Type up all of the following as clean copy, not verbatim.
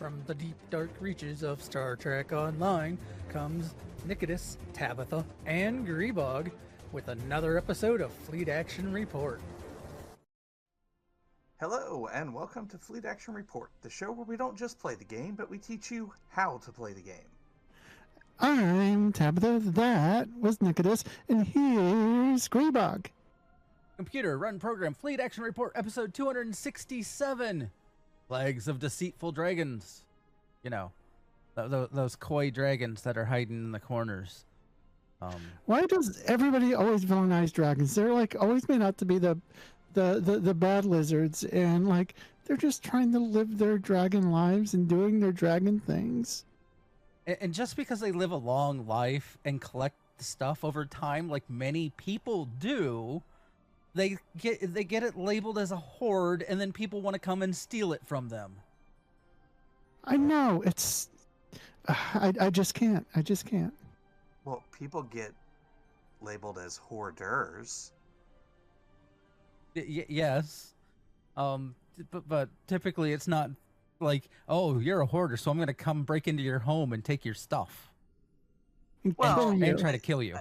From the deep, dark reaches of Star Trek Online comes Nikodas, Tabbytha, and Grebog with another episode of Fleet Action Report. Hello, and welcome to Fleet Action Report, the show where we don't just play the game, but we teach you how to play the game. I'm Tabbytha, that was Nikodas, and here's Grebog. Computer, run program, Fleet Action Report, episode 267. Plagues of Deceitful Dragons. You know, those coy dragons that are hiding in the corners. Why does everybody always villainize dragons? They're like always made out to be the bad lizards, and like they're just trying to live their dragon lives and doing their dragon things. And just because they live a long life and collect stuff over time, like many people do, they get it labeled as a hoard, and then people want to come and steal it from them. I know, it's I just can't. Well, people get labeled as hoarders. Yes, but typically it's not like, oh, you're a hoarder, so I'm going to come break into your home and take your stuff. Well, and try to kill you.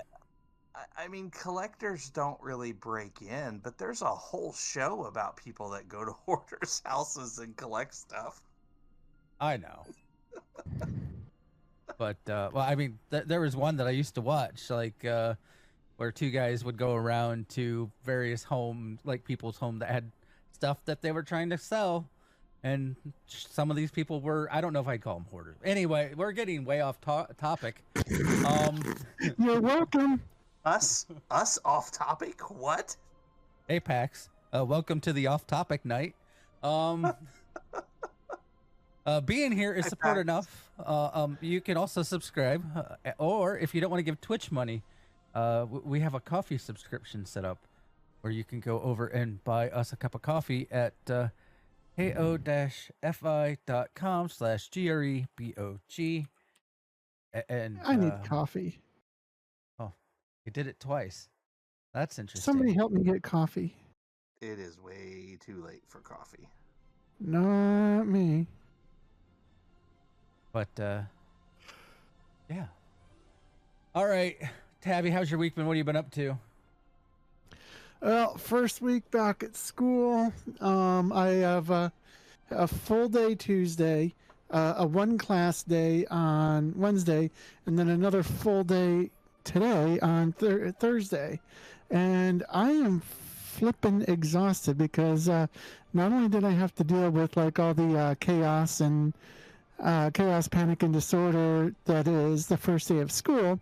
I mean, collectors don't really break in, but there's a whole show about people that go to hoarders' houses and collect stuff. I know. But, well, I mean, there was one that I used to watch, like, where two guys would go around to various people's home that had stuff that they were trying to sell. And some of these people were, I don't know if I'd call them hoarders. Anyway, we're getting way off topic. You're welcome. Us off topic? What? Hey, Pax. Welcome to the off topic night. Being here is support enough. You can also subscribe, or if you don't want to give Twitch money, we have a coffee subscription set up where you can go over and buy us a cup of coffee at ko-fi.com/GREBOG. And I need coffee. Oh, you did it twice. That's interesting. Somebody help me get coffee. It is way too late for coffee. Not me. But, yeah. All right, Tabby, how's your week been? What have you been up to? Well, first week back at school. I have a full day Tuesday, a one class day on Wednesday, and then another full day today on Thursday. And I am flipping exhausted because not only did I have to deal with like all the chaos, panic, and disorder that is the first day of school,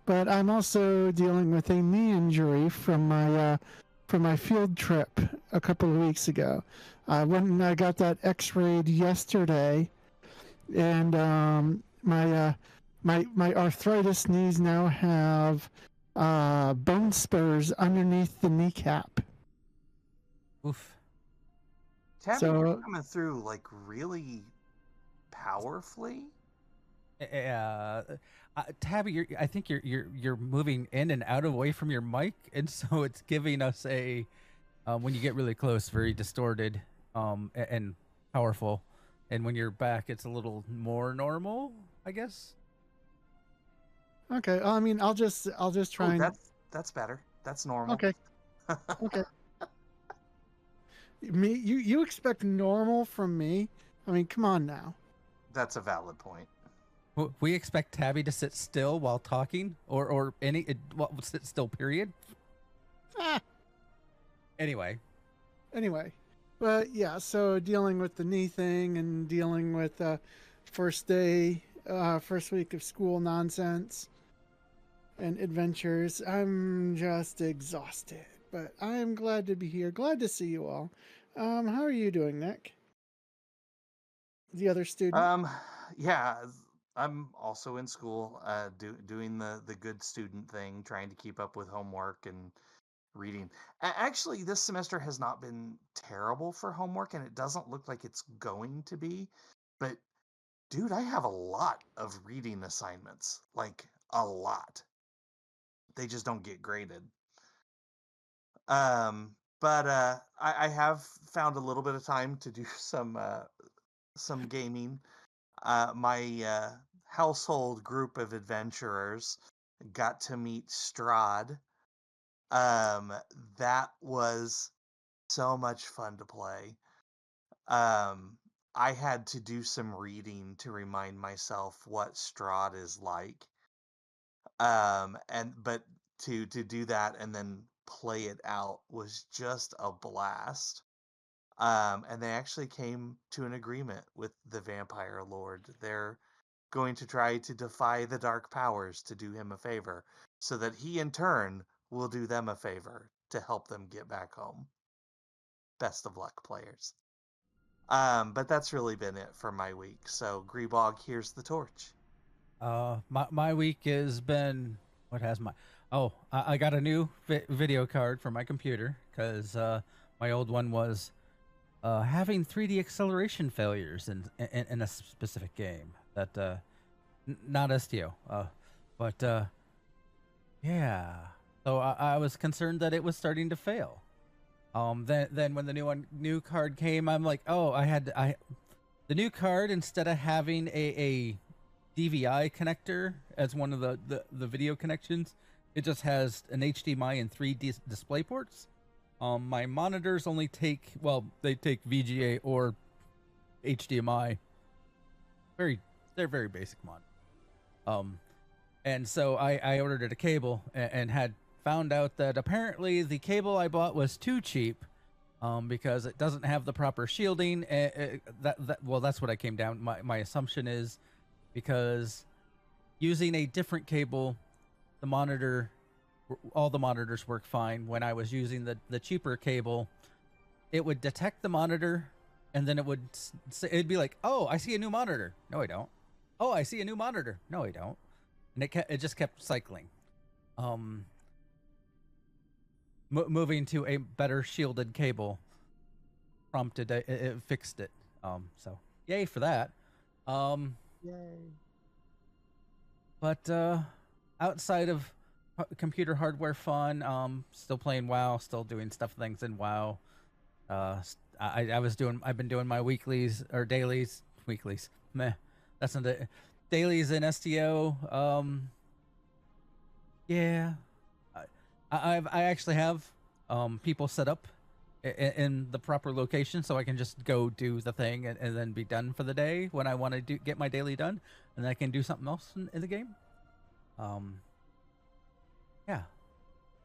but I'm also dealing with a knee injury from my field trip a couple of weeks ago. When I got that X-rayed yesterday, and my arthritis knees now have bone spurs underneath the kneecap. Oof. Tabby, you're coming through like really powerfully. Tabby, I think you're moving in and out away from your mic, and so it's giving us a when you get really close, very distorted and powerful, and when you're back, it's a little more normal, I guess. Okay, I mean, I'll just try. That's better. That's normal. Okay. Okay. You expect normal from me? I mean, come on now. That's a valid point. We expect Tabby to sit still while talking, or sit still, period. Anyway, well, yeah. So dealing with the knee thing and dealing with first week of school nonsense and adventures. I'm just exhausted, but I'm glad to be here. Glad to see you all. How are you doing, Nick? The other student. Yeah. I'm also in school, doing the good student thing, trying to keep up with homework and reading. Actually, this semester has not been terrible for homework, and it doesn't look like it's going to be. But, dude, I have a lot of reading assignments. Like, a lot. They just don't get graded. But I have found a little bit of time to do some gaming. my household group of adventurers got to meet Strahd. That was so much fun to play. I had to do some reading to remind myself what Strahd is like. But to do that and then play it out was just a blast. And they actually came to an agreement with the Vampire Lord. They're going to try to defy the dark powers to do him a favor, so that he in turn will do them a favor to help them get back home. Best of luck, players. But that's really been it for my week. So Grebog, here's the torch. My week has been, what has my, I got a new video card for my computer because my old one was having 3D acceleration failures in a specific game that not STO, but yeah. So I was concerned that it was starting to fail. Then when the new card came, I'm like, oh, the new card, instead of having a DVI connector as one of the video connections, it just has an HDMI and 3 display ports. My monitors only take VGA or HDMI. They're very basic mon. And so I ordered a cable and had found out that apparently the cable I bought was too cheap, because it doesn't have the proper shielding. That's what I came down. My assumption is because using a different cable, all the monitors work fine. When I was using the cheaper cable, it would detect the monitor, and then it'd be like, oh, I see a new monitor. No, I don't. Oh, I see a new monitor. No, I don't. And it just kept cycling. Moving to a better shielded cable prompted it fixed it. So yay for that. Yay. But outside of computer hardware fun, still playing WoW, still doing things in WoW. I've been doing my weeklies or dailies. Meh. That's not it. Dailies in STO. Yeah. I actually have people set up in the proper location, so I can just go do the thing and then be done for the day when I want to get my daily done, and I can do something else in the game. Yeah.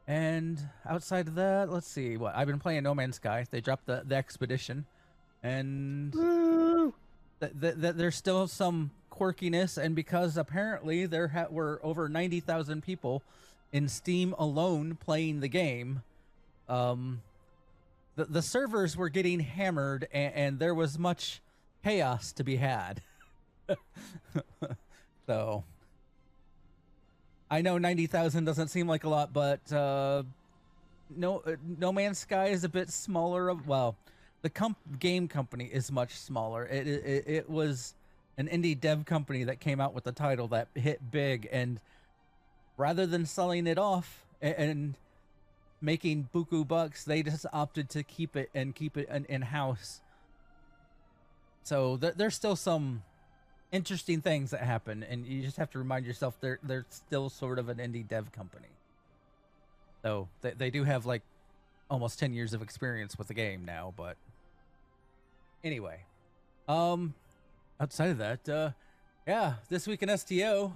And outside of that, let's see what I've been playing. No Man's Sky. They dropped the expedition, and there's still some quirkiness, and because apparently there were over 90,000 people in Steam alone playing the game, the servers were getting hammered, and there was much chaos to be had. So I know 90,000 doesn't seem like a lot, but No Man's Sky is a bit smaller. The game company is much smaller. It was an indie dev company that came out with the title that hit big, and rather than selling it off and making buku bucks, they just opted to keep it in-house. So there's still some interesting things that happen, and you just have to remind yourself they're still sort of an indie dev company. So they do have like almost 10 years of experience with the game now, but anyway. Outside of that, yeah, this week in STO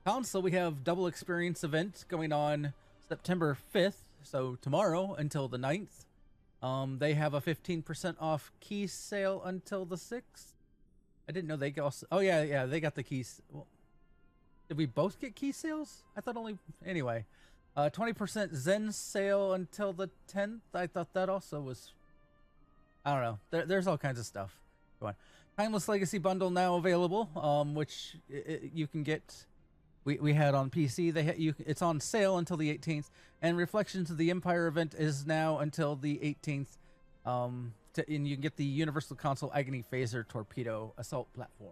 console, we have Double Experience event going on September 5th, so tomorrow until the 9th. They have a 15% off key sale until the 6th. I didn't know they also... Oh, yeah, they got the keys. Well, did we both get key sales? I thought only... Anyway, 20% Zen sale until the 10th. I thought that also was... I don't know. There's all kinds of stuff going on. Timeless Legacy Bundle now available, which you can get... We had on PC. It's on sale until the 18th, and Reflections of the Empire event is now until the 18th. And you can get the Universal Console Agony Phaser Torpedo Assault Platform.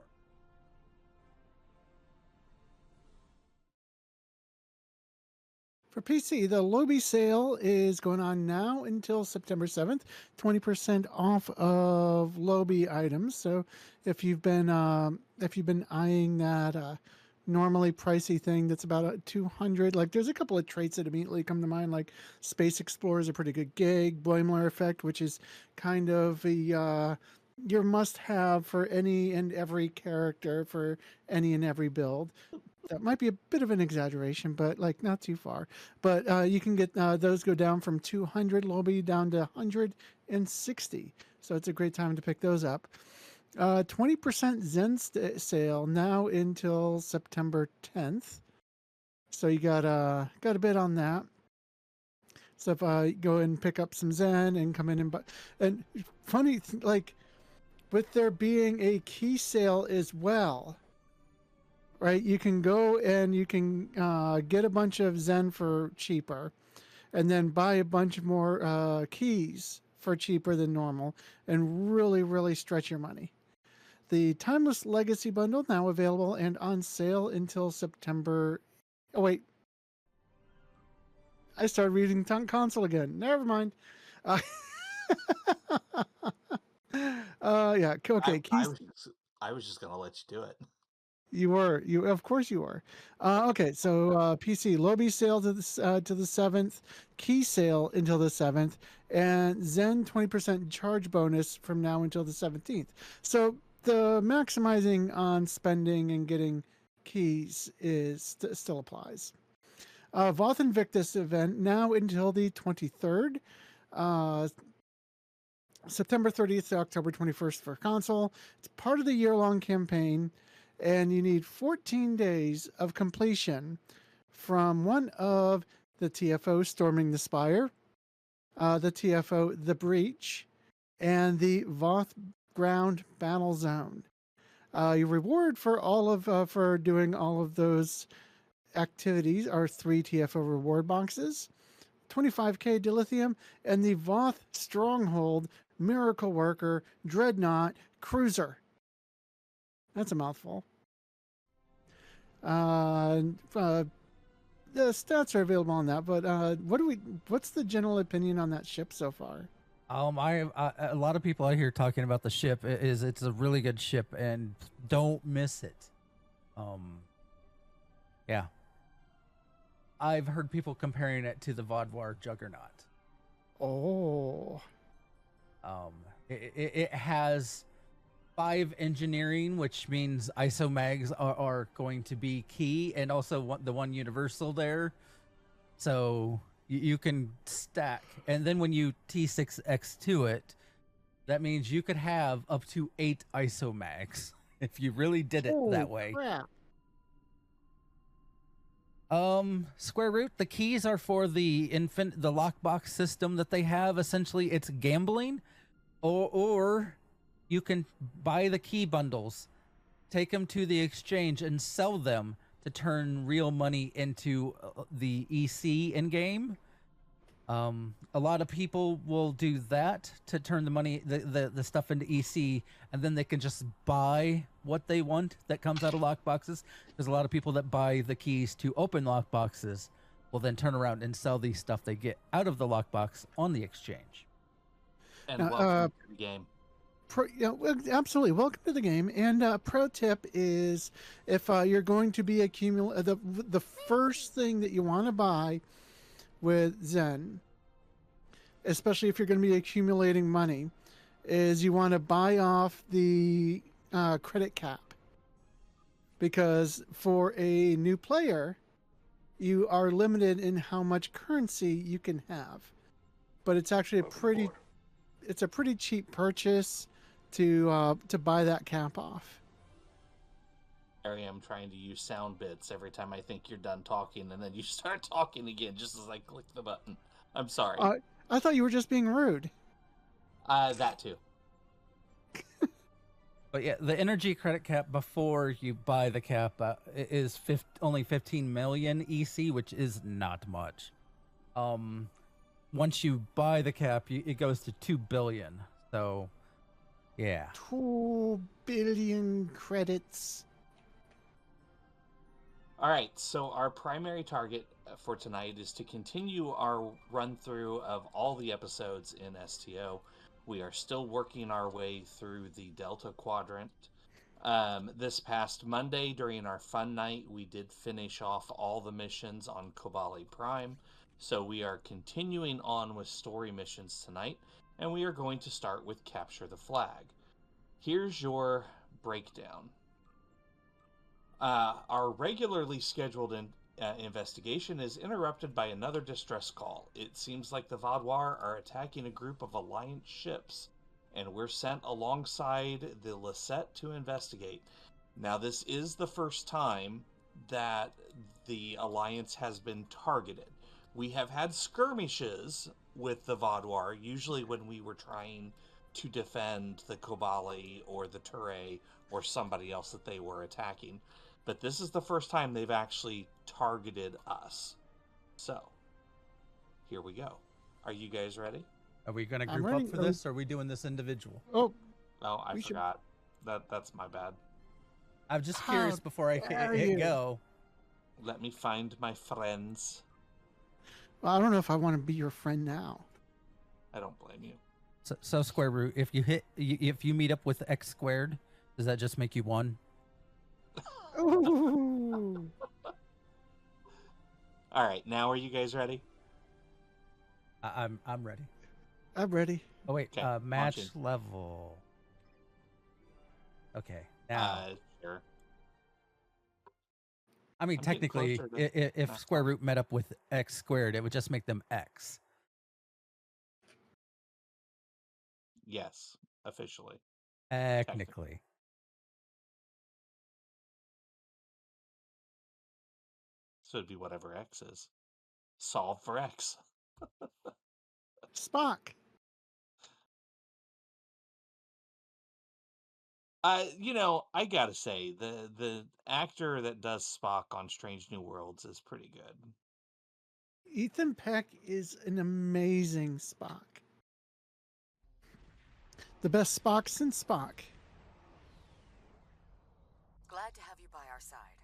For PC, the Lobby sale is going on now until September 7th, 20% off of Lobby items. So if you've been eyeing that normally pricey thing that's about 200, like there's a couple of traits that immediately come to mind, like Space Explorer is a pretty good gig, Boimler Effect, which is kind of a your must-have for any and every character for any and every build. That might be a bit of an exaggeration, but like not too far. But you can get those go down from 200 Lobby down to 160. So it's a great time to pick those up. 20% Zen sale now until September 10th. So you got a bit on that. So if I go and pick up some Zen and come in and buy, and funny like with there being a key sale as well. Right, you can go and you can get a bunch of Zen for cheaper, and then buy a bunch more keys for cheaper than normal, and really stretch your money. The Timeless Legacy Bundle now available and on sale until September. Oh wait, I started reading console again. Never mind. Yeah. Okay. Keys. I was just gonna let you do it. Of course you were. Okay, so PC Lobby sale to the 7th, key sale until the 7th, and Zen 20% charge bonus from now until the 17th. So the maximizing on spending and getting keys is still applies. Voth Invictus event now until the 23rd. September 30th to October 21st for console. It's part of the year-long campaign. And you need 14 days of completion from one of the TFO Storming the Spire, the TFO The Breach, and the Voth Ground Battle Zone. Your reward for for doing all of those activities are 3 TFO reward boxes, 25k dilithium, and the Voth Stronghold Miracle Worker Dreadnought Cruiser. That's a mouthful. The stats are available on that, but what's the general opinion on that ship so far? A lot of people out here talking about the ship. It's a really good ship, and don't miss it. Yeah. I've heard people comparing it to the Vaadwaur Juggernaut. Oh. It has 5 engineering, which means ISO mags are going to be key, and also the one universal there. So you can stack, and then when you T6X to it, that means you could have up to 8 ISO mags if you really did it that way. Crap. Square root, the keys are for the lockbox system that they have. Essentially, it's gambling, or you can buy the key bundles, take them to the exchange, and sell them to turn real money into the EC in game. A lot of people will do that to turn the money, the stuff into EC, and then they can just buy what they want that comes out of lockboxes. There's a lot of people that buy the keys to open lockboxes will then turn around and sell the stuff they get out of the lockbox on the exchange. And welcome to the game. Absolutely. Welcome to the game. And pro tip is, if you're going to be the first thing that you want to buy with Zen, especially if you're going to be accumulating money, is you want to buy off the credit cap. Because for a new player, you are limited in how much currency you can have. But it's actually a pretty cheap purchase to buy that cap off. I am trying to use sound bits every time I think you're done talking, and then you start talking again just as I click the button. I'm sorry. I thought you were just being rude. That too. But yeah, the energy credit cap before you buy the cap is only 15 million EC, which is not much. Once you buy the cap, it goes to 2 billion. So, yeah. 2 billion credits. All right, so our primary target for tonight is to continue our run through of all the episodes in STO. We are still working our way through the Delta Quadrant. This past Monday, during our fun night, we did finish off all the missions on Kobali Prime. So we are continuing on with story missions tonight, and we are going to start with Capture the Flag. Here's your breakdown. Our regularly scheduled investigation is interrupted by another distress call. It seems like the Vaadwaur are attacking a group of Alliance ships, and we're sent alongside the Lleiset to investigate. Now, this is the first time that the Alliance has been targeted. We have had skirmishes with the Vaadwaur, usually when we were trying to defend the Kobali or the Ture or somebody else that they were attacking. But this is the first time they've actually targeted us. So, here we go. Are you guys ready? Are we going to group up for this, or are we doing this individual? Oh, I forgot. That's my bad. I'm just curious before I hit go. Let me find my friends. Well, I don't know if I want to be your friend now. I don't blame you. So square root, if you meet up with x squared, does that just make you 1? Ooh. All right, now are you guys ready? I'm ready. I'm ready. Oh wait, Okay, match level. Okay, now. Sure. I mean, technically, if square root met up with x squared, it would just make them x. Yes, officially. Technically. So it'd be whatever x is. Solve for x. Spock. I gotta say, the actor that does Spock on Strange New Worlds is pretty good. Ethan Peck is an amazing Spock. The best Spock since Spock. Glad to have you by our side.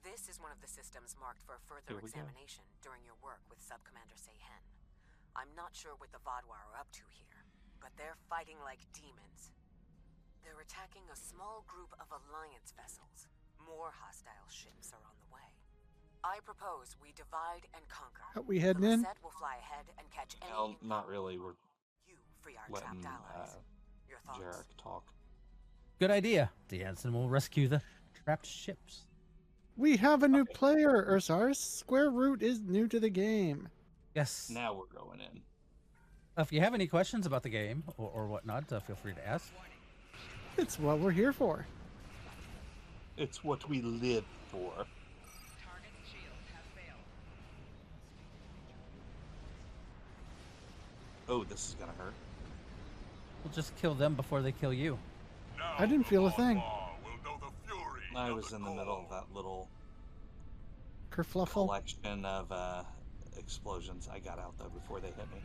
This is one of the systems marked for further examination during your work with Subcommander Sehen. I'm not sure what the Vaadwaur are up to here, but they're fighting like demons. They're attacking a small group of Alliance vessels. More hostile ships are on the way. I propose we divide and conquer. Are we heading in? Sept will fly ahead and catch any. Well, not really. We're you free our letting trapped allies. Your thoughts? Jarek talk. Good idea. Jansen will rescue the trapped ships. We have a new player, Ursaris. Square root is new to the game. Yes. Now we're going in. If you have any questions about the game or whatnot, feel free to ask. It's what we're here for. It's what we live for. Target's shields have failed. Oh, this is gonna hurt. We'll just kill them before they kill you. I didn't feel a thing. I was in the middle of that little Kerfluffle. collection of explosions. I got out though before they hit me.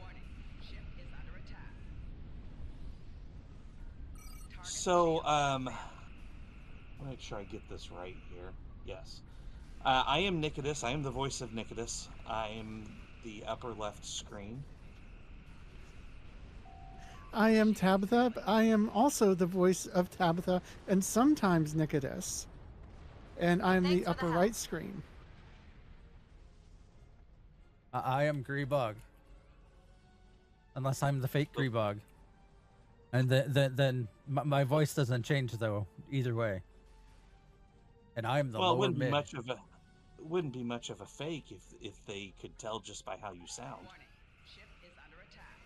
Ship is under attack. So, make sure I get this right here. Yes. I am Nikodas. I am the voice of Nikodas. I am the upper left screen. I am Tabbytha. I am also the voice of Tabbytha and sometimes Nikodas. And I'm the upper right screen. I am Grebog. Unless I'm the fake Grebog. And then my voice doesn't change though either way. And I'm the lower mid. Wouldn't be much of a fake if they could tell just by how you sound. Ship is under attack.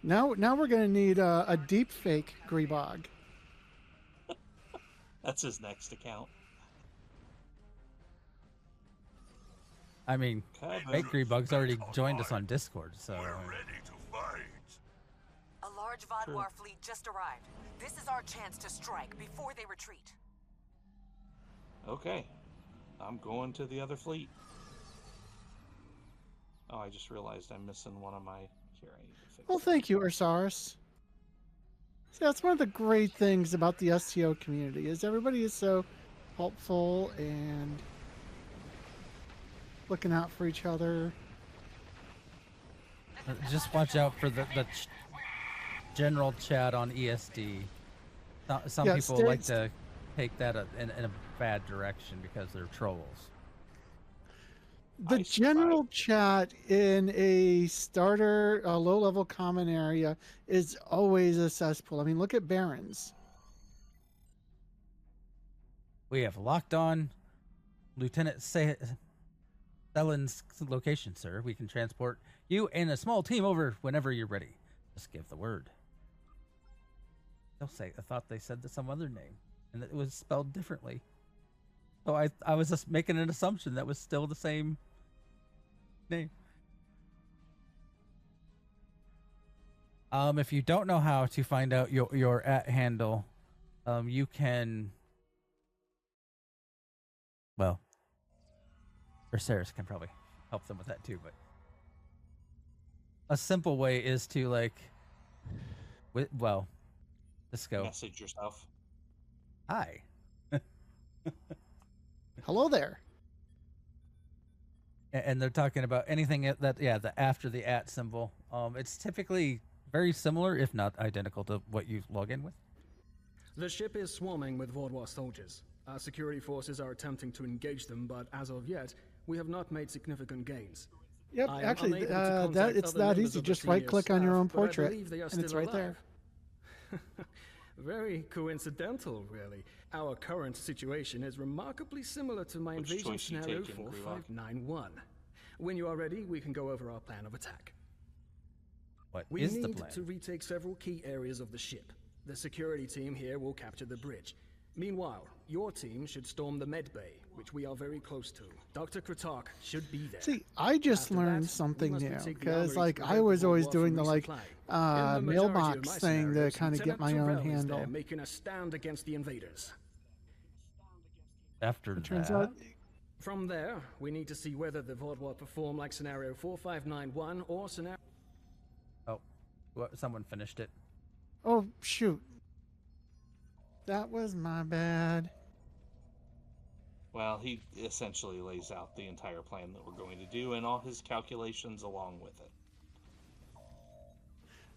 Now we're gonna need a deep fake Grebog. That's his next account. I mean, fake Grebog's already joined us on Discord, so. We're ready to fight. A large Vaadwaur fleet just arrived. This is our chance to strike before they retreat. Okay. I'm going to the other fleet. Oh, I just realized I'm missing one of my... Here, I need to fix Well, thank you, Ursaris. See, that's one of the great things about the STO community is everybody is so helpful and looking out for each other. Just watch out for the general chat on ESD. Some Yeah, people like to take that in a bad direction because they're trolls. The general chat in a starter, low-level common area is always a cesspool. I mean, look at Barons. We have locked on Lieutenant Stellan's location, sir. We can transport you and a small team over whenever you're ready. Just give the word. They'll say, I thought they said some other name, and it was spelled differently. So I was just making an assumption that was still the same name. If you don't know how to find out your @ handle, you can. Well, Berserus can probably help them with that too, but a simple way is to let's go. Message yourself. Hi. Hello there. And they're talking about anything the after the @ symbol. It's typically very similar, if not identical, to what you log in with. The ship is swarming with Vaadwaur soldiers. Our security forces are attempting to engage them, but as of yet, we have not made significant gains. Yep, actually, it's that easy. Just right-click on your own portrait, and it's right there. Very coincidental, really. Our current situation is remarkably similar to my Which invasion choice you scenario taking, Grebog? 4591. When you are ready, we can go over our plan of attack. What We is the need plan? to retake several key areas of the ship. The security team here will capture the bridge. Meanwhile, your team should storm the med bay, which we are very close to. Dr. Kratark should be there. See, I just After learned that, something we must new retake the because, armory to I prevent was the always Vaadwaur doing from the resupply. In the majority of mailbox my thing to scenarios, kind of get my Lieutenant own Terrell is there, handle. making a stand against the invaders. After It turns that, out, From there, we need to see whether the Vaadwaur perform like scenario 4591 or scenario. someone finished it. oh shoot, that was my bad. Well, he essentially lays out the entire plan that we're going to do and all his calculations along with it.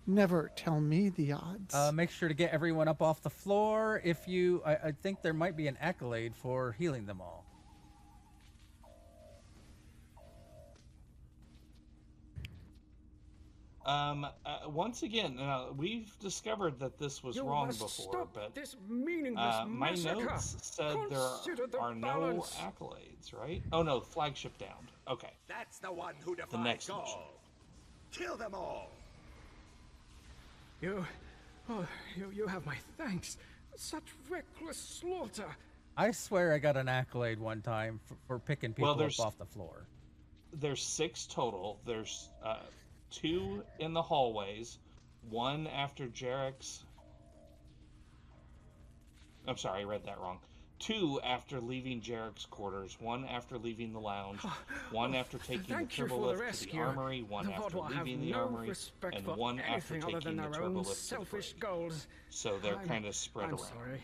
Never tell me the odds. Make sure to get everyone up off the floor. If you, I think there might be an accolade for healing them all. Once again, we've discovered that this was You wrong must before, stop but this meaningless my massacre. notes said Consider there the are no balance. accolades, right? Oh no, flagship downed. Okay. That's the one who defies next all. mission. Kill them all. You have my thanks. Such reckless slaughter. I swear I got an accolade one time for picking people up there's- off the floor. There's 6 total. There's 2 in the hallways, 1 after Jarek's. I'm sorry, I read that wrong. 2 after leaving Jarek's quarters, 1 after leaving the lounge, 1 after taking the Thank you turbo for the lift to rescue. the armory, 1 The after Vaadwaur have leaving the no armory, respect and for 1 after anything other taking than the their turbo own lift to the selfish bridge. goals. So they're I'm- kind of spread I'm around. sorry,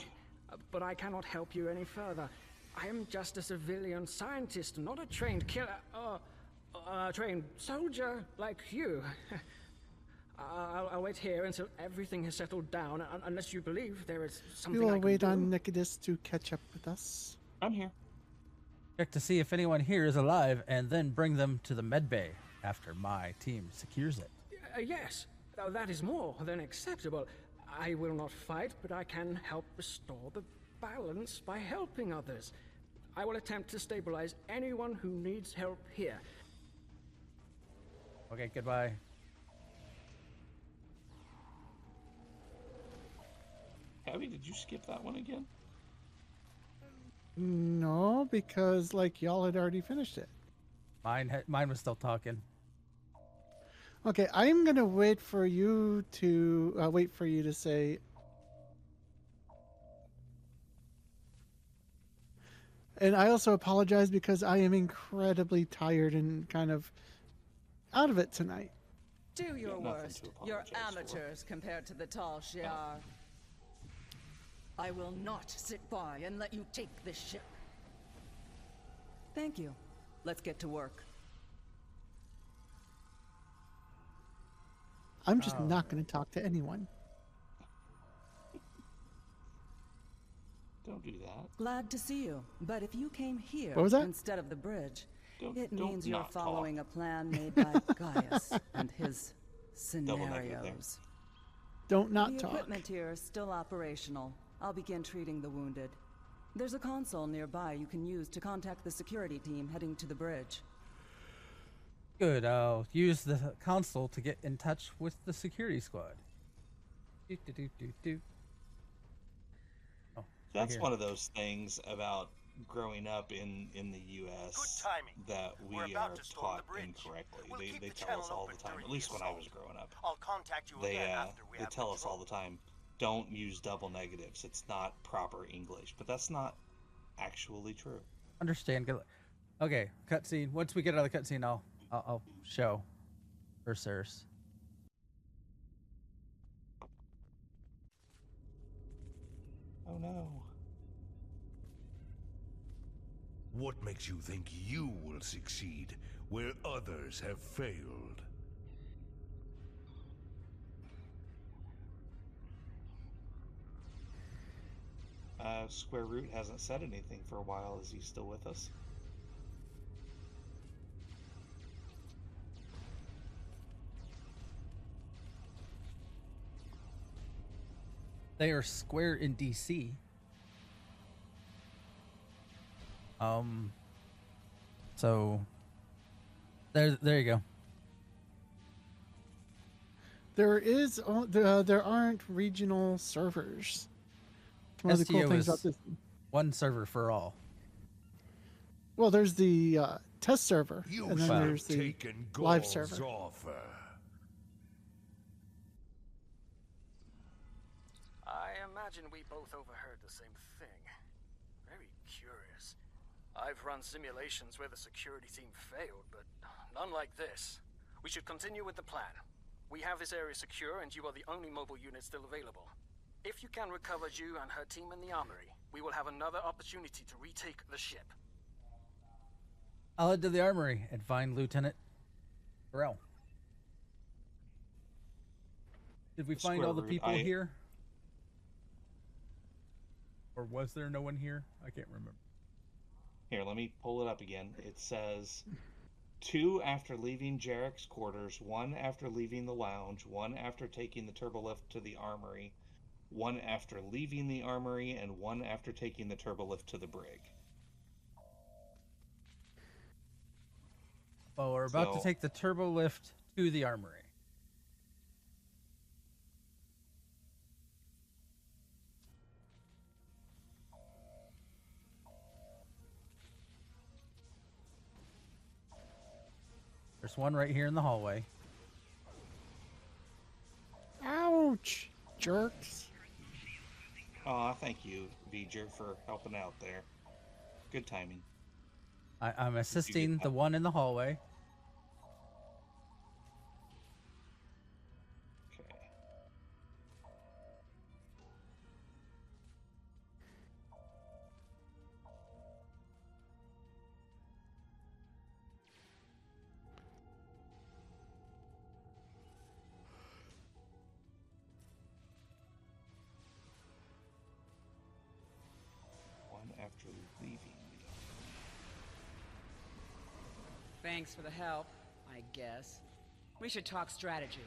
but I cannot help you any further. I am just a civilian scientist, not a trained killer, a trained soldier like you. I'll wait here until everything has settled down, unless you believe there is We something I will can wait do. on Nikodas to catch up with us. I'm here. Check to see if anyone here is alive, and then bring them to the med bay after my team secures it. Yes, that is more than acceptable. I will not fight, but I can help restore the balance by helping others. I will attempt to stabilize anyone who needs help here. Okay, goodbye. Abby, did you skip that one again? No, because y'all had already finished it. Mine was still talking. Okay, I'm gonna wait for you to say. And I also apologize because I am incredibly tired and kind of out of it tonight. Do your nothing worst. to You're apologize for. amateurs compared to the tall Shiar. I will not sit by and let you take this ship. Thank you. Let's get to work. I'm just not going to talk to anyone. Don't do that. Glad to see you. But if you came here What was that? instead of the bridge, it don't means you're not following talk. a plan made by Gaius and his Double negative there. scenarios. Don't not The talk. equipment here is still operational. I'll begin treating the wounded. There's a console nearby you can use to contact the security team heading to the bridge. Good. I'll use the console to get in touch with the security squad. Do, do, do, do, do. Oh, That's here. one of those things about growing up in the U.S. Good timing. that We're we about are to storm taught the bridge. incorrectly. We'll keep They the tell channel us all open the time, during at the least when I assault. was growing up. I'll contact you They again after we they have tell us control. all the time, don't use double negatives. It's not proper English, but that's not actually true. Understand. Good. Okay, cutscene. Once we get out of the cutscene, I'll show Berserk's. Oh no. What makes you think you will succeed where others have failed? Square Root hasn't said anything for a while. Is he still with us? They are Square in DC. So there you go. There aren't regional servers. One of the cool STO things is about this. one server for all. Well, there's the test server, You and then should there's have the taken live Gaul's server. offer. I imagine we both overheard the same thing. Very curious. I've run simulations where the security team failed, but none like this. We should continue with the plan. We have this area secure, and you are the only mobile unit still available. If you can recover Ju and her team in the armory, we will have another opportunity to retake the ship. I'll head to the armory and find Lieutenant Burrell. Did we find Square all the Root, people here? Or was there no one here? I can't remember. Here, let me pull it up again. It says 2 after leaving Jarek's quarters, 1 after leaving the lounge, 1 after taking the turbolift to the armory, 1 after leaving the armory, and 1 after taking the turbolift to the brig. Well, we're about to So- take the turbo lift to the armory. There's one right here in the hallway. Ouch, jerks. Aw, thank you, V'ger, for helping out there. Good timing. I'm assisting the one in the hallway. Okay. One after leaving the Thanks for the help, I guess. We should talk strategy.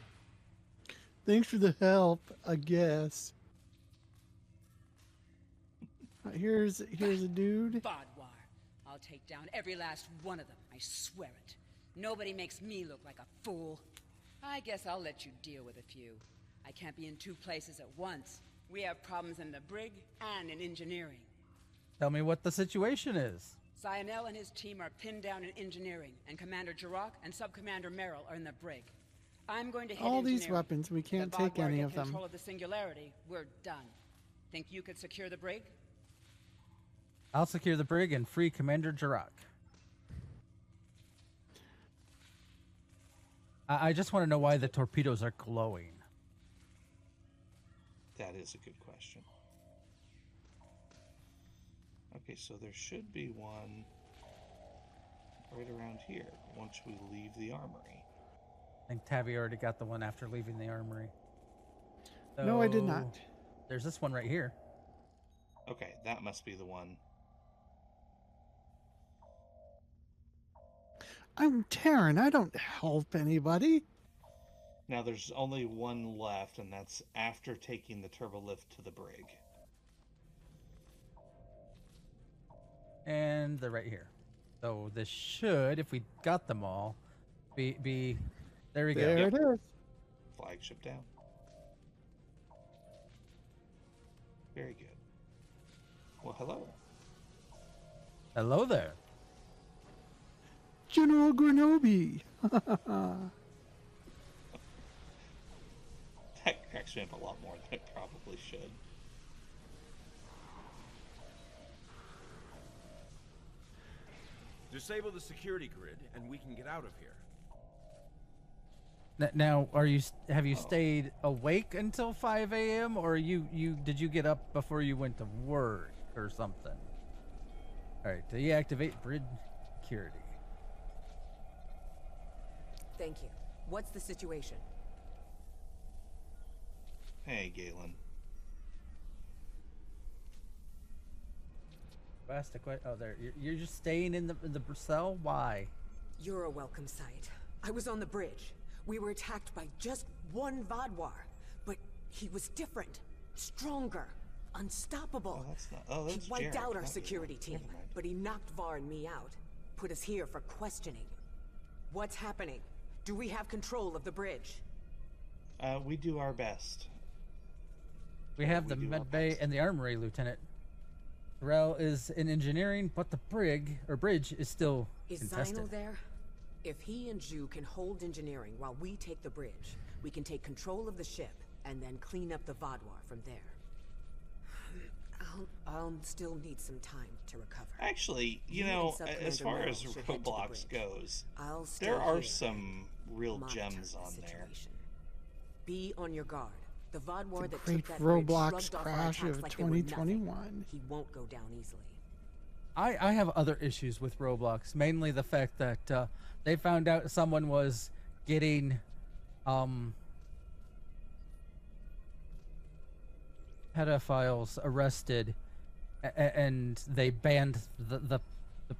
Thanks for the help, I guess. Here's a dude. Vaadwaur. I'll take down every last one of them, I swear it. Nobody makes me look like a fool. I guess I'll let you deal with a few. I can't be in two places at once. We have problems in the brig and in engineering. Tell me what the situation is. Cyanel and his team are pinned down in engineering, and Commander Jirok and Sub-Commander Merrill are in the brig. I'm going to hit All these engineering. weapons, we can't If take Vaadwaur any get of them. control of the singularity, we're done. Think you could secure the brig? I'll secure the brig and free Commander Jirok. I just want to know why the torpedoes are glowing. That is a good question. Okay, so there should be one right around here once we leave the armory. I think Tabby already got the one after leaving the armory. No, I did not. There's this one right here. Okay, that must be the one. I'm Taryn. I don't help anybody. Now there's only one left, and that's after taking the turbo lift to the brig. And they're right here. So this should, if we got them all, be there we go. There it is. Flagship down. Very good. Well, hello. Hello there. General Grenobi. That cracks me up a lot more than it probably should. Disable the security grid, and we can get out of here. Now, have you stayed awake until 5 a.m. or did you get up before you went to work or something? All right, deactivate bridge security. Thank you. What's the situation? Hey, Galen. Asked a question. Oh, there. You're just staying in the cell? Why? You're a welcome sight. I was on the bridge. We were attacked by just one Vaadwaur, but he was different, stronger, unstoppable. Oh, that's not. Oh, that's he wiped Jared. out our security team, but he knocked Var and me out. Put us here for questioning. What's happening? Do we have control of the bridge? We do our best. We have the med bay and the armory, Lieutenant. Terrell is in engineering, but the bridge is still contested. Zyno there? If he and Zhu can hold engineering while we take the bridge, we can take control of the ship and then clean up the Vaadwaur from there. I'll still need some time to recover. Actually, you know, as far as Roblox goes, there are some real gems on there. Be on your guard. The Vaadwaur that Great took that Roblox crash of 2021. He won't go down easily. I have other issues with Roblox, mainly the fact that they found out someone was getting pedophiles arrested, and they banned the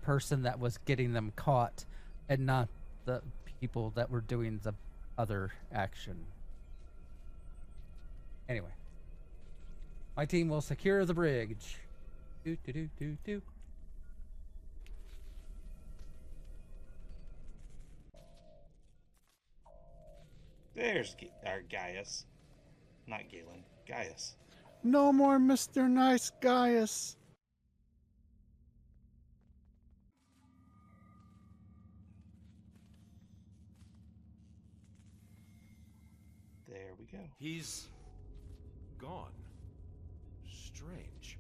person that was getting them caught, and not the people that were doing the other action. Anyway, my team will secure the bridge. Do do do do do. There's our Gaius. Not Galen. Gaius. No more Mr. Nice Gaius. There we go. He's gone. Strange.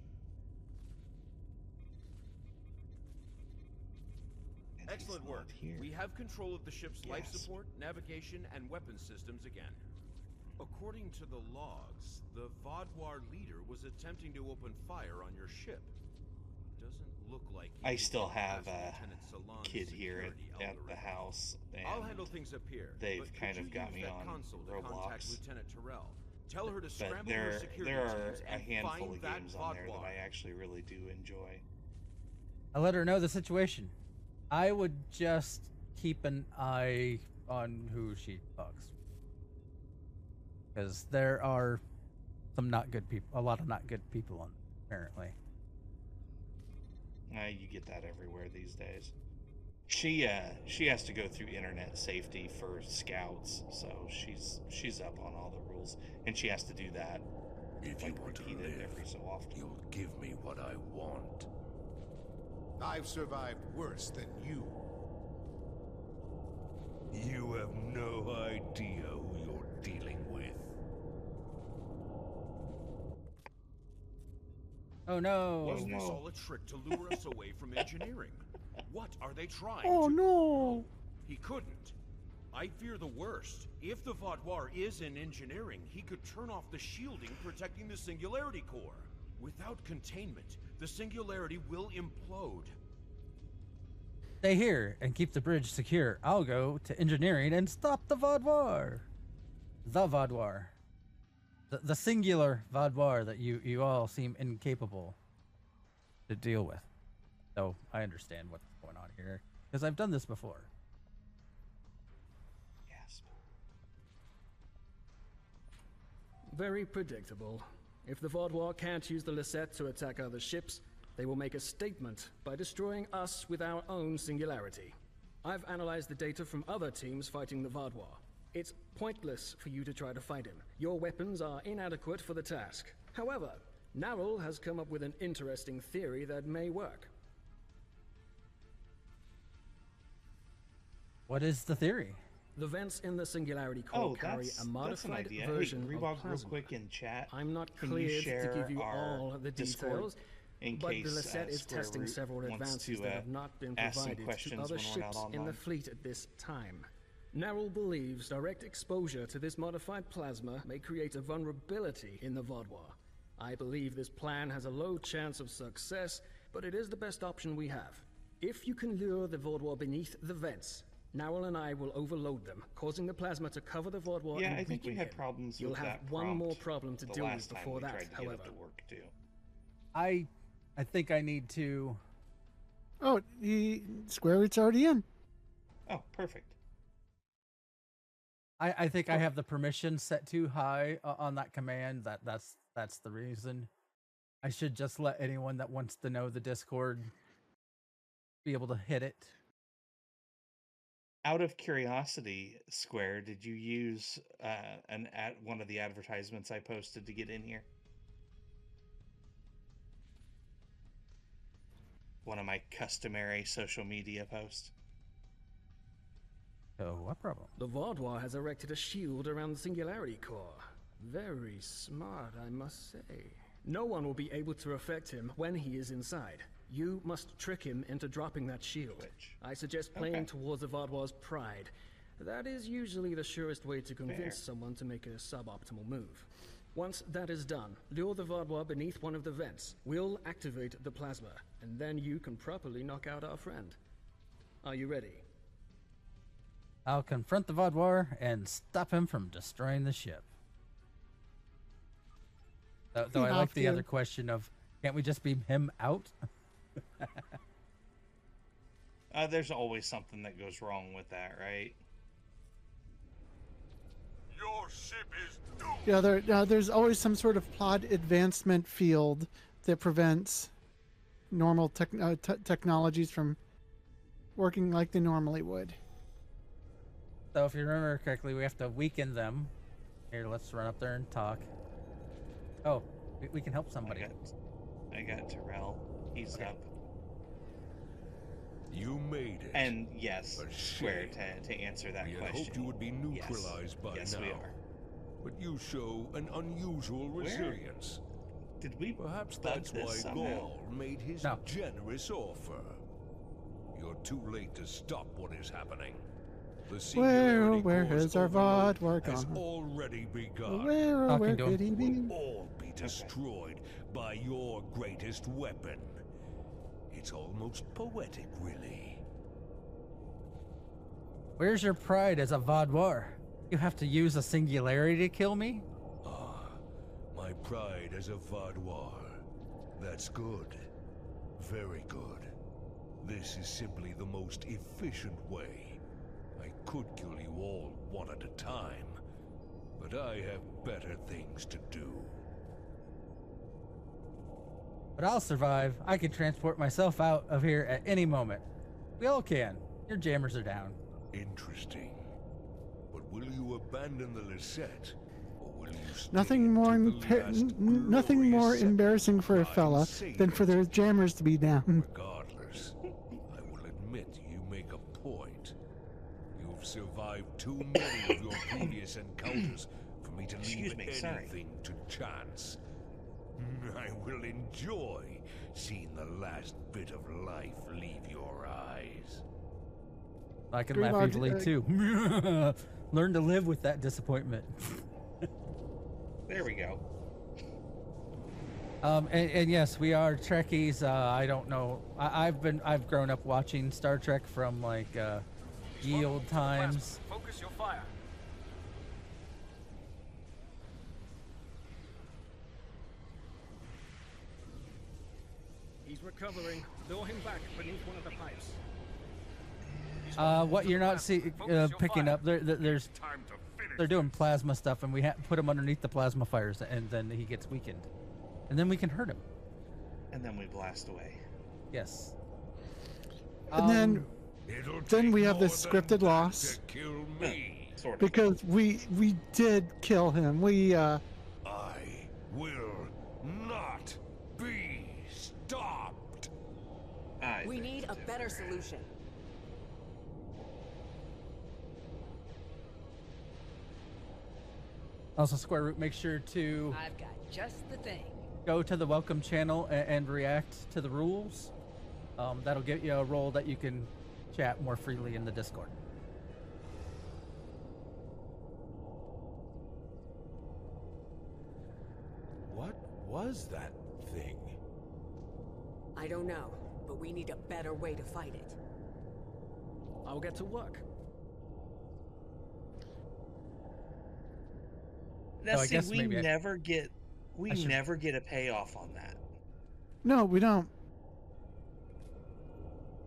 And excellent work. We have control of the ship's life support, navigation, and weapon systems again. According to the logs, the Vaadwaur leader was attempting to open fire on your ship. Doesn't look like I still have a kid here at the house, and I'll handle things up here. They've kind of got me on Roblox. Lieutenant Terrell. Tell her to But scramble her security there are teams a and handful find of that games on there that Vaadwaur. I actually really do enjoy. I let her know the situation. I would just keep an eye on who she talks, because there are some not good people, a lot of not good people on, apparently. You get that everywhere these days. She has to go through internet safety for scouts, so she's up on all the rules, and she has to do that. If you want to live, every so often. You'll give me what I want. I've survived worse than you. You have no idea who you're dealing with. Oh no! Was this all a trick to lure us away from engineering? What are they trying Oh to... no! He couldn't. I fear the worst. If the Vaadwaur is in engineering, he could turn off the shielding protecting the Singularity Core. Without containment, the singularity will implode. Stay here and keep the bridge secure. I'll go to engineering and stop the Vaadwaur. The Vaadwaur. The singular Vaadwaur that you all seem incapable to deal with. So I understand what's going on here, because I've done this before. Yes. Very predictable. If the Vaadwaur can't use the Lleiset to attack other ships, they will make a statement by destroying us with our own singularity. I've analyzed the data from other teams fighting the Vaadwaur. It's pointless for you to try to fight him. Your weapons are inadequate for the task. However, Narrell has come up with an interesting theory that may work. What is the theory? The vents in the Singularity Core carry a modified version hey, of Grebog, plasma. real quick in chat. I'm not Can cleared you share to give you our all the Discord details, in but case, the Lleiset is Square testing Root several wants advances to, that have not been ask some provided to questions other when we're not ships in the online. fleet at this time. Narrell believes direct exposure to this modified plasma may create a vulnerability in the Vaadwaur. I believe this plan has a low chance of success, but it is the best option we have. If you can lure the Vaadwaur beneath the vents, Narrell and I will overload them, causing the plasma to cover the Vaadwaur Yeah, and I think we weaken had him. problems You'll with have that one more prompt problem to the deal with last time before we that, tried to get however. it to work too. I think I need to. Oh, Square Root's already in. Oh, perfect. I think I have the permission set too high on that command. That's the reason. I should just let anyone that wants to know the Discord be able to hit it. Out of curiosity, Square, did you use one of the advertisements I posted to get in here? One of my customary social media posts. Oh, what problem? The Vaadwaur has erected a shield around the Singularity Core. Very smart, I must say. No one will be able to affect him when he is inside. You must trick him into dropping that shield. I suggest playing towards the Vaadwaur's pride. That is usually the surest way to convince someone to make a suboptimal move. Once that is done, lure the Vaadwaur beneath one of the vents. We'll activate the plasma, and then you can properly knock out our friend. Are you ready? I'll confront the Vaadwaur and stop him from destroying the ship. Though I like the other question of, can't we just beam him out? There's always something that goes wrong with that, right? Your ship is doomed. Yeah, there's always some sort of plot advancement field that prevents normal technologies from working like they normally would. So if you remember correctly, we have to weaken them. Here, let's run up there and talk. Oh, we can help somebody. I got Terrell. He's up. You made it. And yes, Square, to answer that question. We had hoped you would be neutralized by yes, now. we are. But you show an unusual resilience. Did we? Perhaps that's why Gaul made his generous offer. You're too late to stop what is happening. The Where has our Vaadwaur has gone? already begun. Where could he be? Will all be destroyed by your greatest weapon. It's almost poetic, really. Where's your pride as a Vaadwaur? You have to use a singularity to kill me? Ah, my pride as a Vaadwaur. That's good. Very good. This is simply the most efficient way. I could kill you all one at a time, but I have better things to do. But I'll survive. I can transport myself out of here at any moment. We all can. Your jammers are down. Interesting. But will you abandon the Lleiset, or will you stay Nothing more nothing more embarrassing for a fella than for their jammers to be down. Regardless, I will admit you make a point. You've survived too many of your previous encounters for me to leave anything to chance. I will enjoy seeing the last bit of life leave your eyes. I can laugh easily too. Learn to live with that disappointment. There we go. And yes, we are Trekkies. I don't know. I've grown up watching Star Trek from like ye old times. Focus your fire. He's recovering. Lure him back beneath one of the pipes. What you're not picking up, they're doing plasma stuff, and we put him underneath the plasma fires, and then he gets weakened, and then we can hurt him. And then we blast away. Yes. And then we have this scripted loss Sort of. because we did kill him. We I will not be stopped. We need a better solution. Also, Square Root, make sure to I've got just the thing. go to the welcome channel and react to the rules. That'll get you a role that you can chat more freely in the Discord. What was that thing? I don't know, but we need a better way to fight it. I'll get to work. Now, I see, guess we maybe never get a payoff on that. no, we don't.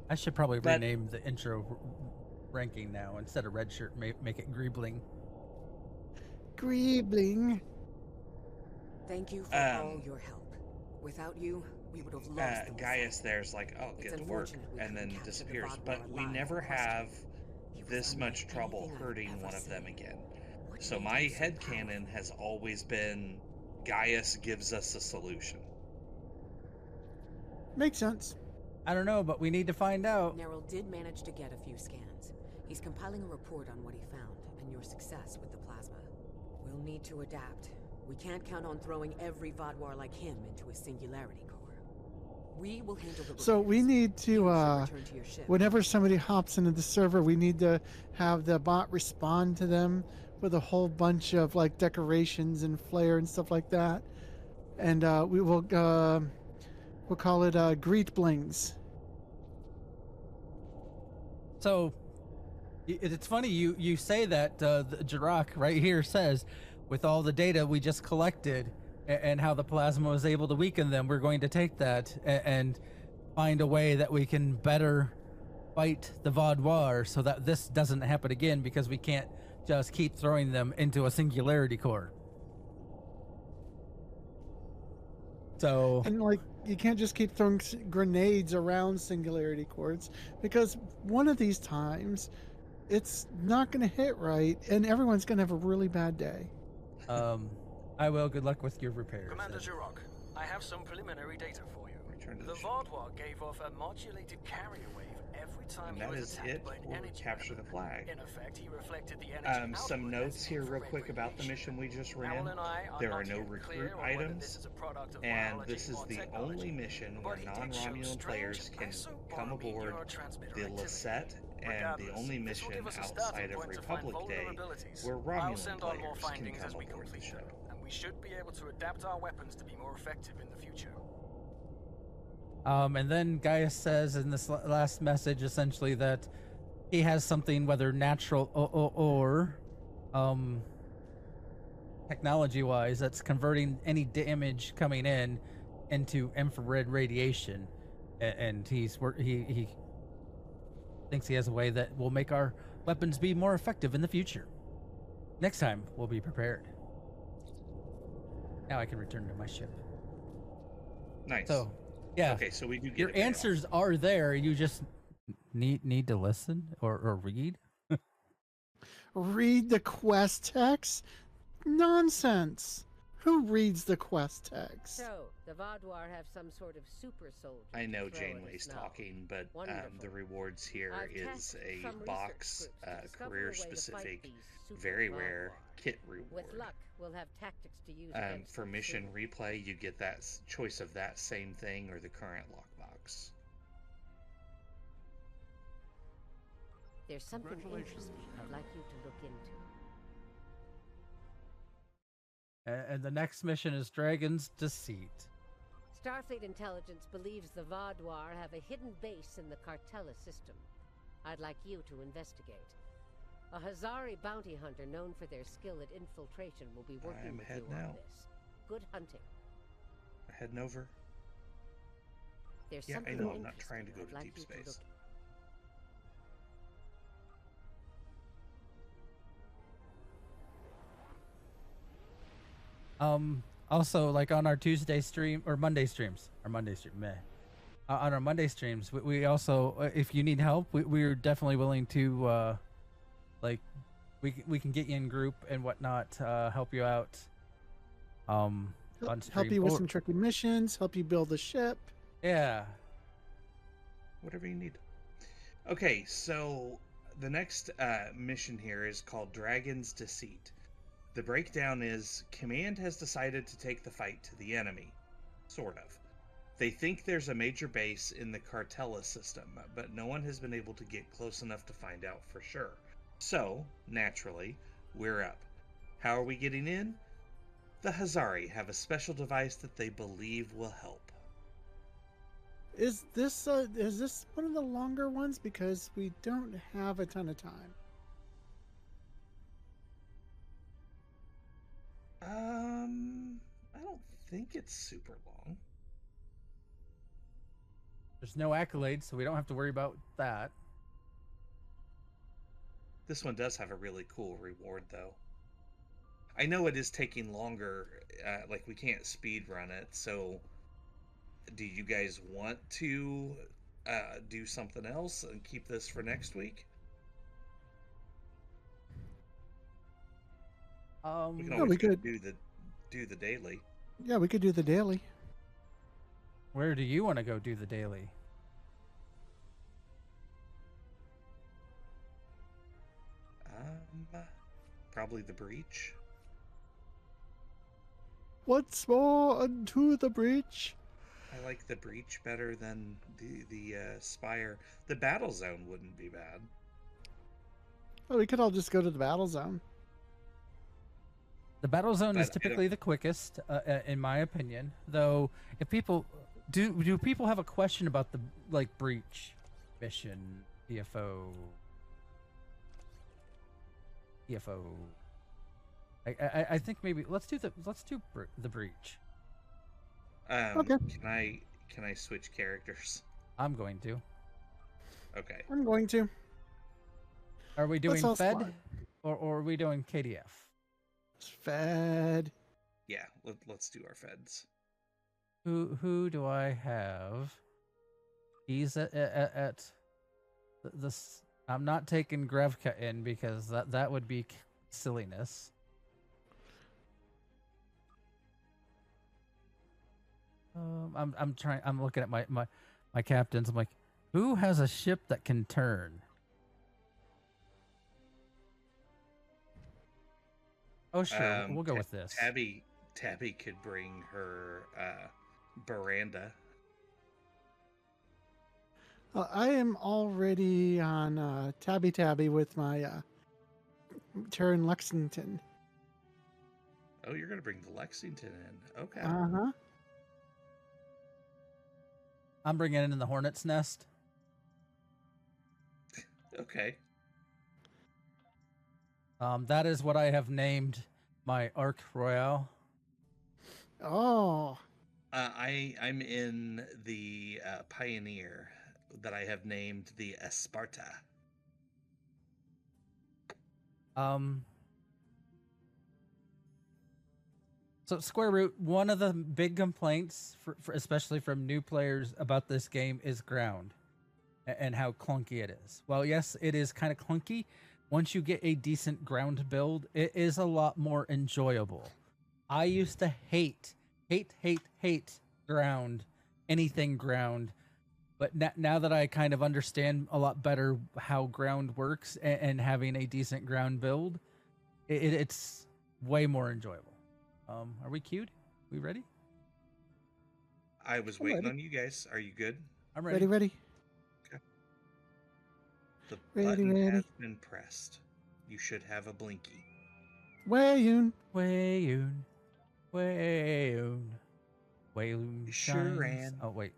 I should probably rename the intro ranking now. Instead of red shirt, make it Greebling. Greebling. Thank you for all your help. Without you, we would have lost the Gaius there's like, oh, It's get to work, unfortunate we and then couldn't capture the disappears. Vaadwaur But we alive never in question. have He was this unlike much trouble anything I've hurting ever one of them seen. again. What So made my him so headcanon has always been Gaius gives us a solution. Makes sense. I don't know, but we need to find out. Neril did manage to get a few scans. He's compiling a report on what he found and your success with the plasma. We'll need to adapt. We can't count on throwing every Vaadwaur like him into a singularity core. We will handle the So we repairs. need You to, should return to your ship. whenever somebody hops into the server, we need to have the bot respond to them with a whole bunch of like decorations and flair and stuff like that. And we will, we'll call it greet blings. So it's funny you say that. The Jirok right here says, with all the data we just collected and how the plasma was able to weaken them, we're going to take that and find a way that we can better fight the Vaadwaur so that this doesn't happen again, because we can't just keep throwing them into a singularity core. So And like, you can't just keep throwing grenades around singularity cores, because one of these times it's not going to hit right and everyone's going to have a really bad day. I will. Good luck with your repairs. Commander Jirok, I have some preliminary data for you. Return to The the ship. Vaadwaur gave off a modulated carrier wave every time And he that was is attacked it by an for energy capture the element. flag. In effect, he reflected the energy Some output notes as here real infrared quick about the radiation. mission we just Owl ran. and I There not are no yet recruit clear on whether items, this is a product of and biology this is or the technology, only mission but where he did show non-Romulan strange players can come isobarmy aboard neurotransmitter the activity. Lleiset, and the Regardless, only this will mission give us a outside starting of point to find Republic Day vulnerabilities. where I'll Romulan send on more players can findings come as we aboard the complete ship. them, and we should be able to adapt our weapons to be more effective in the future. And then Gaius says in this last message essentially that he has something, whether natural or technology-wise, that's converting any damage coming in into infrared radiation, and he thinks he has a way that will make our weapons be more effective in the future. Next time, we'll be prepared. Now I can return to my ship. Nice. So, yeah. Okay, so we do get Your a payoff. answers are there. You just need to listen or read. Read the quest text? Nonsense. Who reads the quest text? So, the Vaadwaur have some sort of super soldier. I know to throw at Janeway's us now. talking, but Wonderful. the rewards here I've is tasked a some research box, groups to discover a way to career-specific, fight these super very Vaadwaur. rare kit reward. With luck, we'll have tactics to use against For them mission soon. replay, you get that choice of that same thing or the current lockbox. There's something interesting I'd like you to look into. And the next mission is Dragon's Deceit. Starfleet intelligence believes the Vaadwaur have a hidden base in the Cartella system. I'd like you to investigate. A Hazari bounty hunter known for their skill at infiltration will be working with you on this. Good hunting. Heading over. There's Yeah, I something know. I'm not trying to go I'd to like deep you to space. Also, like on our Tuesday stream or Monday streams, on our Monday streams, we also, if you need help, we're definitely willing to, like, we can get you in group and whatnot, help you out. On stream. Help you with some tricky missions. Help you build a ship. Yeah. Whatever you need. Okay, so the next mission here is called Dragon's Deceit. The breakdown is Command has decided to take the fight to the enemy. Sort of. They think there's a major base in the Cartella system, but no one has been able to get close enough to find out for sure. So, naturally, we're up. How are we getting in? The Hazari have a special device that they believe will help. Is this one of the longer ones? Because we don't have a ton of time. I don't think it's super long. There's no accolades, so we don't have to worry about that. This one does have a really cool reward, though. I know it is taking longer, like we can't speed run it, so do you guys want to do something else and keep this for next week? We can always do the daily. Yeah, we could do the daily. Where do you want to go do the daily? Probably the breach. Once more unto the breach. I like the breach better than the spire. The battle zone wouldn't be bad. Well, we could all just go to the battle zone. The battle zone is typically the quickest, in my opinion. Though, if people do people have a question about the breach mission, EFO? I think maybe let's do the breach. Okay. Can I switch characters? I'm going to. Okay. I'm going to. Are we doing Fed or are we doing KDF? Fed. Yeah, let's do our Feds. Who do I have? He's at this. I'm not taking Grevka in because that would be silliness. I'm looking at my captains. I'm like, who has a ship that can turn? Oh sure, we'll go with this. Tabby could bring her Veranda. I am already on Tabby with my Terran Lexington. Oh, you're gonna bring the Lexington in? Okay. Uh-huh. I'm bringing in the Hornet's Nest. Okay. That is what I have named my Ark Royale. Oh. I'm in the Pioneer that I have named the Esparta. So Square Root, one of the big complaints, for especially from new players about this game, is ground and how clunky it is. Well, yes, it is kind of clunky. Once you get a decent ground build, it is a lot more enjoyable. I used to hate ground, anything ground. But now that I kind of understand a lot better how ground works and having a decent ground build, it's way more enjoyable. Are we queued? We ready? I was waiting on you guys. Are you good? I'm ready. Ready. Okay. The button has been pressed. You should have a blinky. Wayun. Wayne Sure, shines. Ann. Oh wait.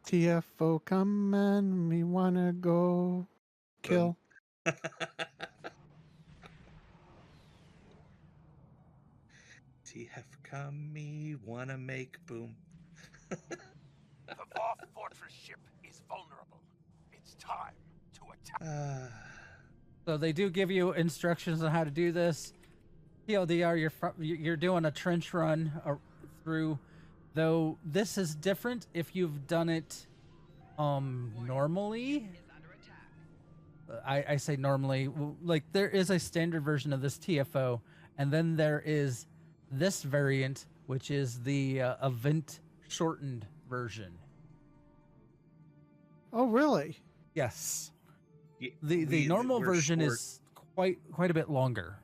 TFO come and me wanna go kill. TF come me wanna make boom. The Vaadwaur fortress ship is vulnerable. It's time to attack. So they do give you instructions on how to do this. TLDR, you're doing a trench run through, though this is different if you've done it normally. I say normally, like there is a standard version of this TFO, and then there is this variant, which is the event shortened version. Oh, really? Yes. Yeah, The normal version is quite a bit longer.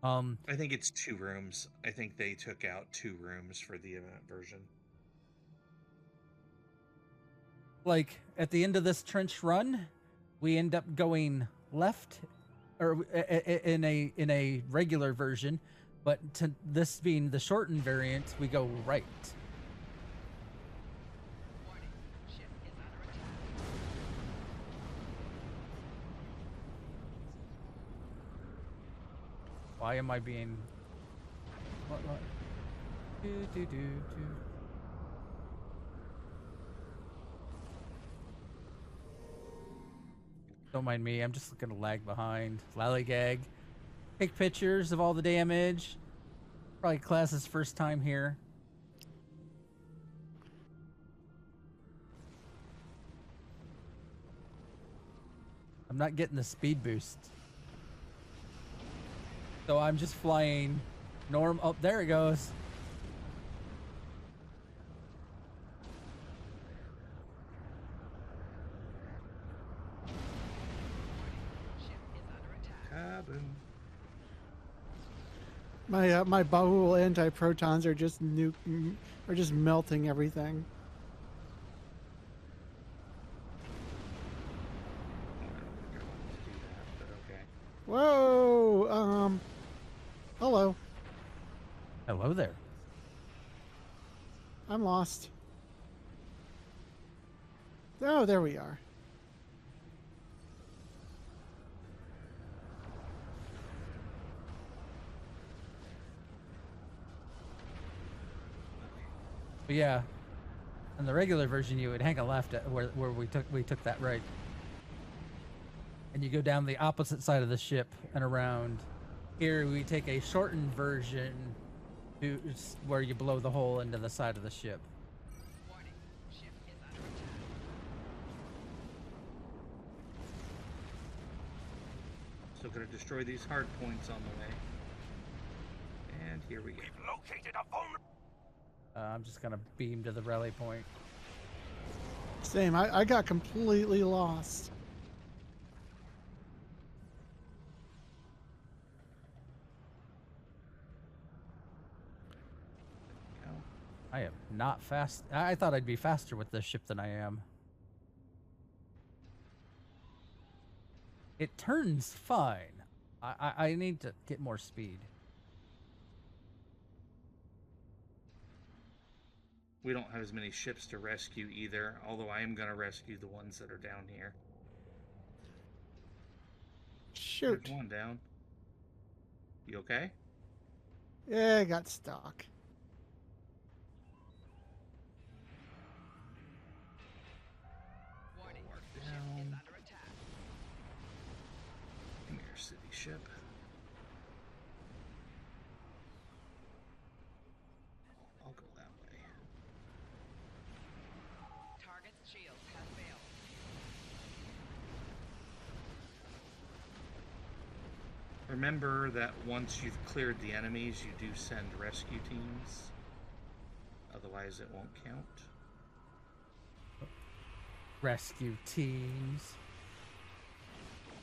I think it's 2 rooms. I think they took out 2 rooms for the event version. Like at the end of this trench run, we end up going left, or in a regular version, but to this being the shortened variant, we go right. Why am I being... What? Do. Don't mind me, I'm just gonna lag behind. Lallygag. Take pictures of all the damage. Probably class's first time here. I'm not getting the speed boost. So I'm just flying norm. Oh, there it goes. Kaboom. My Vaadwaur anti-protons are just melting everything. Whoa! Hello. Hello there. I'm lost. Oh, there we are. But yeah, in the regular version, you would hang a left at where we took that right, and you go down the opposite side of the ship and around. Here we take a shortened version to where you blow the hole into the side of the ship. So gonna destroy these hard points on the way. And here we go. We've located a vulnerable. I'm just gonna beam to the rally point. Same. I got completely lost. I am not fast. I thought I'd be faster with this ship than I am. It turns fine. I need to get more speed. We don't have as many ships to rescue either, although I am going to rescue the ones that are down here. Shoot. There's one down. You okay? Yeah, I got stuck. Down. Come here, city ship. I'll go that way. Target's shields have failed. Remember that once you've cleared the enemies, you do send rescue teams. Otherwise, it won't count. Rescue teams.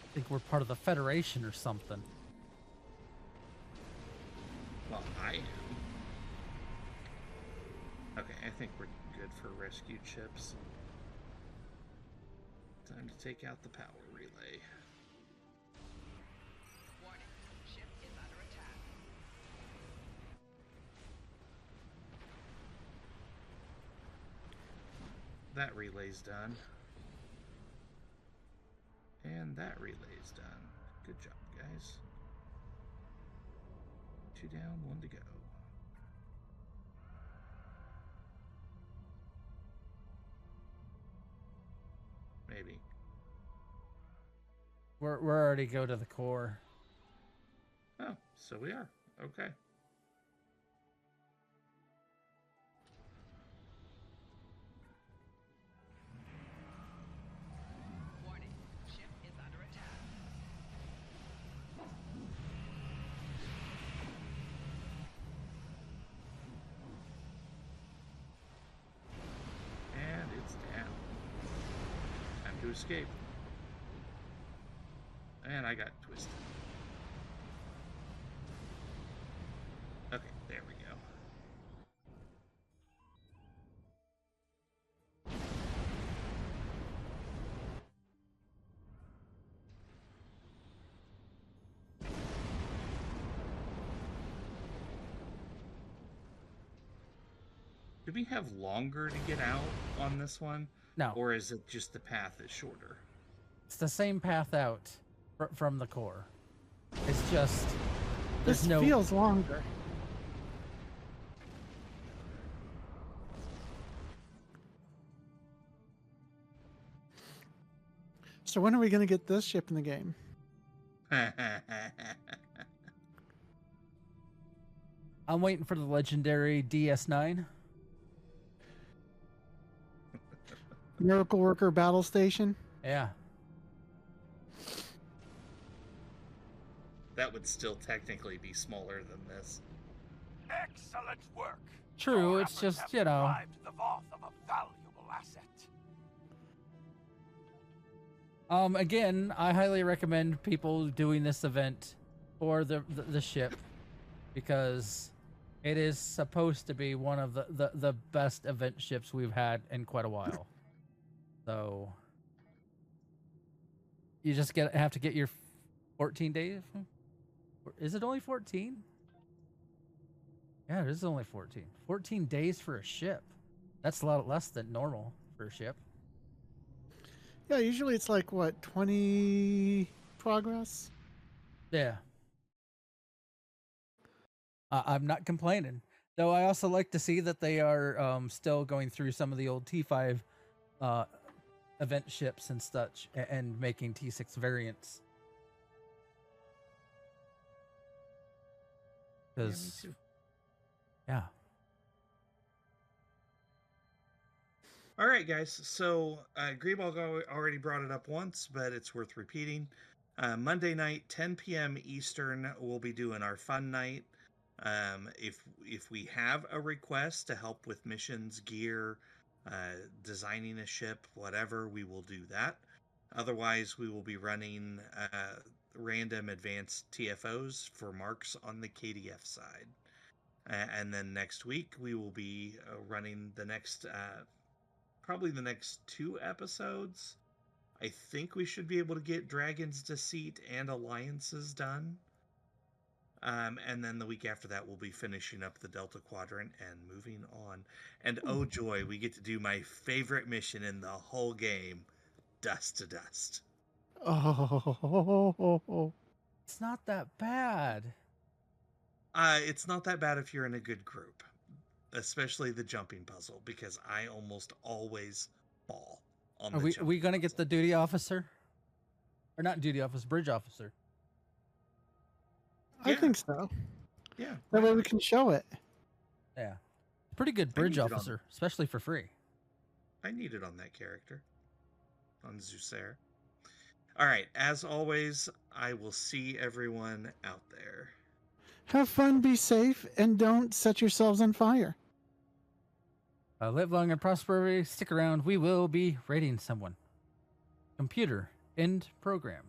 I think we're part of the Federation or something. Well, I am. Okay, I think we're good for rescue ships. Time to take out the power relay. Warning, ship is under attack. that relay's done. And that relay's done. Good job, guys. 2 down, 1 to go. Maybe. We're already go to the core. Oh, so we are. Okay. Warning, ship is under attack. And it's down. Time to escape. And I got twisted. Okay, there we go. Do we have longer to get out on this one? No. Or is it just the path is shorter? It's the same path out from the core. It's just This feels longer. So when are we going to get this ship in the game? I'm waiting for the legendary DS9. Miracle Worker Battle Station? Yeah. That would still technically be smaller than this. Excellent work. True, Your it's efforts just, have you know. deprived the Voth of a valuable asset. Again, I highly recommend people doing this event for the ship because it is supposed to be one of the best event ships we've had in quite a while. So you just have to get your 14 days. Is it only 14? Yeah, it is only 14. 14 days for a ship. That's a lot less than normal for a ship. Yeah, usually it's like, what, 20 progress? Yeah. I'm not complaining. Though I also like to see that they are still going through some of the old T5 event ships and such and making T6 variants. Yeah, me Because, too. yeah. All right, guys. So Grebog already brought it up once, but it's worth repeating. Monday night, 10 p.m. Eastern, we'll be doing our fun night. If we have a request to help with missions, gear, designing a ship, whatever, we will do that. Otherwise, we will be running random advanced TFOs for marks on the KDF side. And then next week, we will be running the next... probably the next 2 episodes. I think we should be able to get Dragon's Deceit and Alliances done. And then the week after that, we'll be finishing up the Delta Quadrant and moving on. And oh joy, we get to do my favorite mission in the whole game, Dust to Dust. Oh. It's not that bad. It's not that bad if you're in a good group. Especially the jumping puzzle, because I almost always fall on the jumping Are we going to get the duty officer? Or not duty officer, bridge officer. I think so. Yeah. That way we can show it. Yeah. Pretty good bridge officer, especially for free. I need it on that character. On Zusair. All right. As always, I will see everyone out there. Have fun, be safe, and don't set yourselves on fire. Live long and prosper. Stick around. We will be raiding someone. Computer, end program.